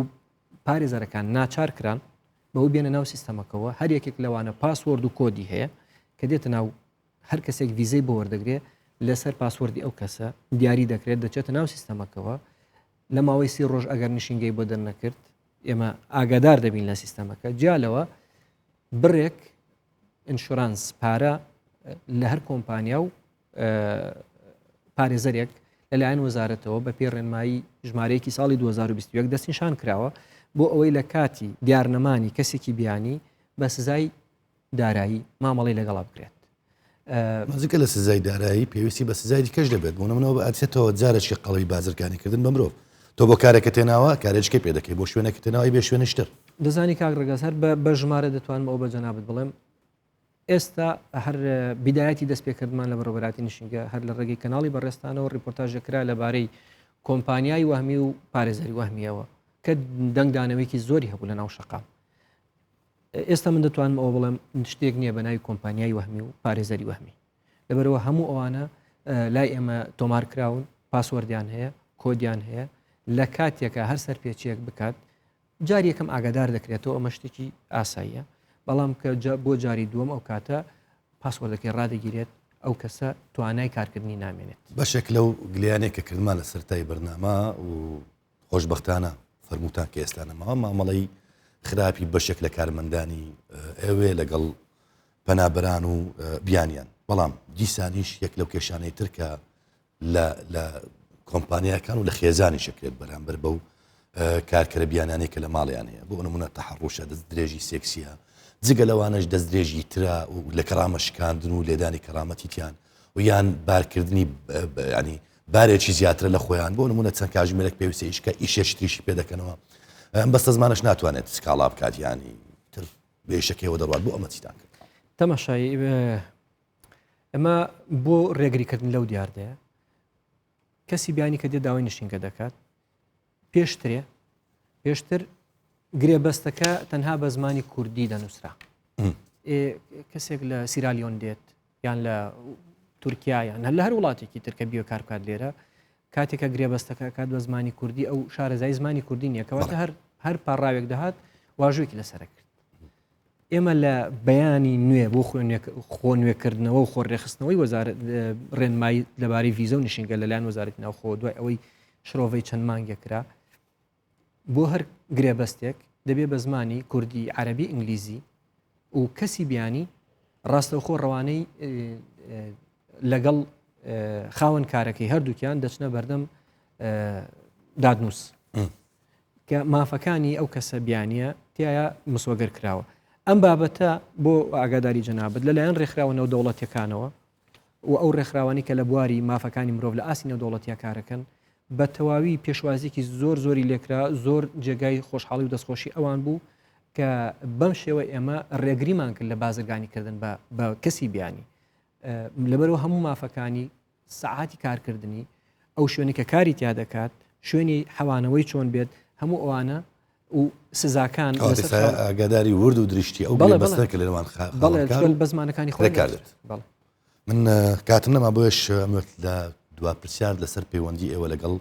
پارێزەرەکان ناچار کران بەەوە بێنە ناو سیستەمەکەەوە هەر یەکێک لەوانە پاسوەرد و کۆدی هەیە کە دێتە ناو هەر کەسێک ویزەی بۆ وەردەگرێت لەسەر پاسوەردی ئەو کەسە دیاری دەکرێت دەچێتە ناو سیستەمەکەەوە لە ماوەی 30 ڕۆژ ئەگەر نشینگەی بۆ دەرنەکرد ئێمە ئاگادار دەبین لە سیستەمەکە جیالەوە بڕێک ئینشورانس پارە لە هەر کۆمپانیا و پارێزەرێک لەلایەن وەزارەتەوە بە پێ ڕێنمایی ژمارەیەکی ساڵی 2021 دەستنیشان کراوە بۆ ئەوەی لە کاتی دیارنەمانی کەسێکی بیانی بە سزای دارایی مامەڵی لەگەڵا بکرێت. مازیکە لە سزای دارایی پێویستی بە سزای دیکەش دەبێت بۆ نمونەوە بە ئەچێتەوە جارێکی قەڵەوی بازرگانی کردن بە مرۆڤ تۆ بۆ کارێکە تێناوە کارێکەکەی پێ دەکەی بۆ شوێنێکی تێناوی بێ شوێنشتر دەزانی کاک ڕگەز هەر بە ژمارە دەتوانم ئەو بە جەنابەت بڵێم ئێستا هەر بیدایەتی دەستپێکردمان لە بەڕێوەبەراتی نشینگە هەر لە ڕێگەی کەناڵی بەڕێستانەوە ڕیپۆرتاژەکرا لەبارەی کۆمپانیای وەهمی و پارێزەری وەهمیەوە کە دەنگدانەوەیکی زۆری هەبوو لە ناو شەقام. ئێستا من دەتوانم ئەوە بڵێم شتێک نییە بە ناوی کۆمپانیای وەهمی و پارێزەری وەهمی لەبەرەوە هەموو ئەوانە لای ئێمە تۆمار کراون پاسوەردیان هەیە کۆدیان هەیە لە کاتێکە هەر سەرپێچیەک بکات جاری یەکەم ئاگادار دەکرێتەوە ئەمە شتێکی ئاساییە بەڵام کە بۆ جاری دووەم ئەو کاتە پاسوەردەکەی ڕادەگیرێت ئەو کەسە توانای کارکردنی نامێنێت. بەشێک لەو گلیانێک کە کردمان لە سەرای بەرنامە و خۆشبەختانە فەرمووتان کە ئێستانەمەوە مامەڵەی خراپی بەشێک لە کارمەندانی ئەوێ لەگەڵ پەنابەران و بیانیان بەڵام دیسانیش یەک لەو کێشانەی ترکە لە کۆمپانیەکان و لە خێزانی شکرێت بەرامبەر بەو کارکرە بیانانێک کە لە ماڵیان هەیە بۆ نمونە تەحڕوشە دەست درێژی سێکسیە جگە لەوانش دەست درێژی ترا و لە کەرامە شکاندن و لێدانی کەرامەتیتیان و یان بارکردنی ینی بارێکی زیاترە لە خۆیان بۆ نمونە چەند کاژمێرێک پێویستە ئیشکە ئیشێشتریشی پێ دەکەنەوە ئەم بەستە زمانش ناتوانێت سکاڵا بکات ینی تر بێشەکەیەوە دەڕات بۆ ئەمە چیتان کرد. تەماشایی ئەمە بۆ ڕێگریکردن لەو دیاردەیە کەسی بیانی کە دێ داوای نشینگە دەکات پێشتر گرێبەستەکە تەنها بە زمانی کوردی دەنووسرا کەسێک لە سیرالیۆن دێت یان لە تورکیایان هەر لە هەر وڵاتێکی ترکە بیۆ کار بکات لێرە کاتێکە گرێبەستەکە کات بە زمانی کوردی ئەو شارەزای زمانی کوردی نیەکەواتە هەر پاڕاوێک دەهات واژوێکی لەسەر کرد. ئێمە لە بەیانی نوێ بۆ خۆ نوێکردنەوە و خۆڕێخستنەوەی وەزارەت ڕێنمایی لەبارەی ڤیزە و نشینگە لەلایەن وەزارەتی ناوخۆ دوای ئەوەی شرۆڤەی چەند مانگێک کرا بۆ هەر گرێبەستێک دەبێت بە زمانی کوردی عەرەبی ئینگلیزی و کەسی بیانی ڕاستەوخۆ ڕەوانەی لەگەڵ خاوەن کارەکەی هەردووکیان دەچنە بەردەم دادنووس کە مافەکانی ئەو کەسە بیانیە تایە مسوەگەر کراوە. ئەم بابەتە بۆ ئاگاداری جەنابەت لەلایەن ڕێکخراوە نێودەوڵەتیەکانەوە و ئەو ڕێکخراوانی کە لە بواری مافەکانی مرۆڤ لە ئاسی نێودەوڵەتیە کارەکەن بە تەواوی پێشوازیکی زۆری لێکرا، زۆر جێگای خۆشحاڵی و دەستخۆشی ئەوان بوو کە بەم شێوە ئێمە ڕێگریمان کرد لە بازرگانیکردن بە کەسی بیانی. لەبەرەوە هەموو مافەکانی سەعاتی کارکردنی ئەو شوێنی کە کاری تیا دەکات، شوێنی حەوانەوەی چۆن بێت، هەموو ئەوانە و سزاکان ئاگاداری ورد و دریشتی ئەو بەستەکە لەوان بە زمانەکانی خۆی کاردێت. من کاتم نەما بۆش لە دوا پرسیار لەسەر پەیوەندی ئێوە لەگەڵ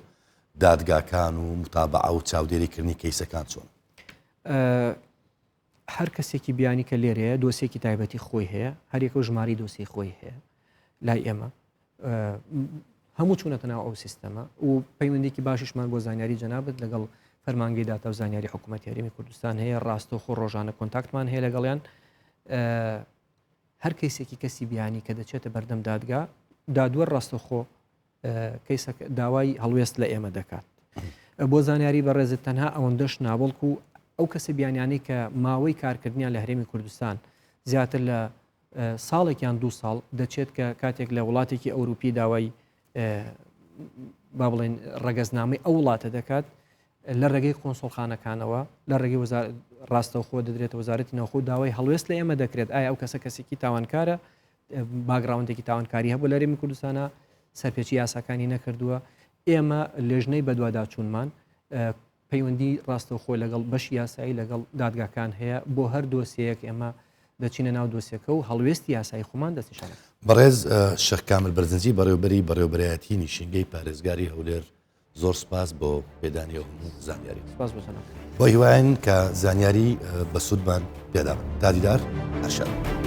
دادگاکان و متابعە و چاودێریکردنی کەیسەکان چۆن؟ هەر کەسێکی بیانی کە لێرەیە دۆسێکی تایبەتی خۆی هەیە، هەرێکە و ژماری دۆسی خۆی هەیە لای ئێمە، هەموو چوونەتە ناو ئەو سیستەمە و پەیوەندێکی باشیشمان بۆ زانیاری جەنابەت لەگەڵ فەرمانگەی داتا و زانیاری حکوومەتی هەرێمی کوردستان هەیە. ڕاستەوخۆ ڕۆژانە کۆنتاکتمان هەیە لەگەڵیان. هەر کەیسێکی کەسی بیانی کە دەچێتە بەردەم دادگا، دادوەر ڕاستەوخۆ داوای هەڵوێست لە ئێمە دەکات. بۆ زانیاری بەڕێزت تەنها ئەوەندەش نابڵکو و ئەو کەسە بیانیانەی کە ماوەی کارکردنیان لە هەرێمی کوردستان زیاتر لە ساڵێکیان 2 ساڵ دەچێت کە کاتێک لە وڵاتێکی ئەوروپی داوای با بڵێن ڕەگەزنامەی ئەو وڵاتە دەکات، لە ڕێگەی کۆنسڵخانەکانەوە لە ڕێگەی ڕاستەوخۆ دەدرێتە وەزارەتی نەوخۆ داوای هەڵوێست لە ئێمە دەکرێت ئایا ئەو کەسێکی تاوانکارە، باگراوندێکی تاوانکاری هەبوو لە هەرێمی کوردستانە، سەرپێچی یاساکانی نەکردووە. ئێمە لێژنەی بە دوواداچوونمان پەیوەندی ڕاستەوخۆ لەگەڵ بەشی یاسایی لەگەڵ دادگاکان هەیە، بۆ هەر دۆسیەک ئێمە دەچینە ناو دۆسیەکە و هەڵوێستی یاسایی خۆمان دەستنیشانە. بەڕێز شەخ کامل بەرزنجی بەڕێوەبەرایەتی نیشینگەی پارێزگاری هەولێر، زۆر سپاس بۆ پێدانی هەموو زانیاری. بۆ هیوایەن کە زانیاری بە سوودمان پێدا بن. تا دیدار، هەر شەد.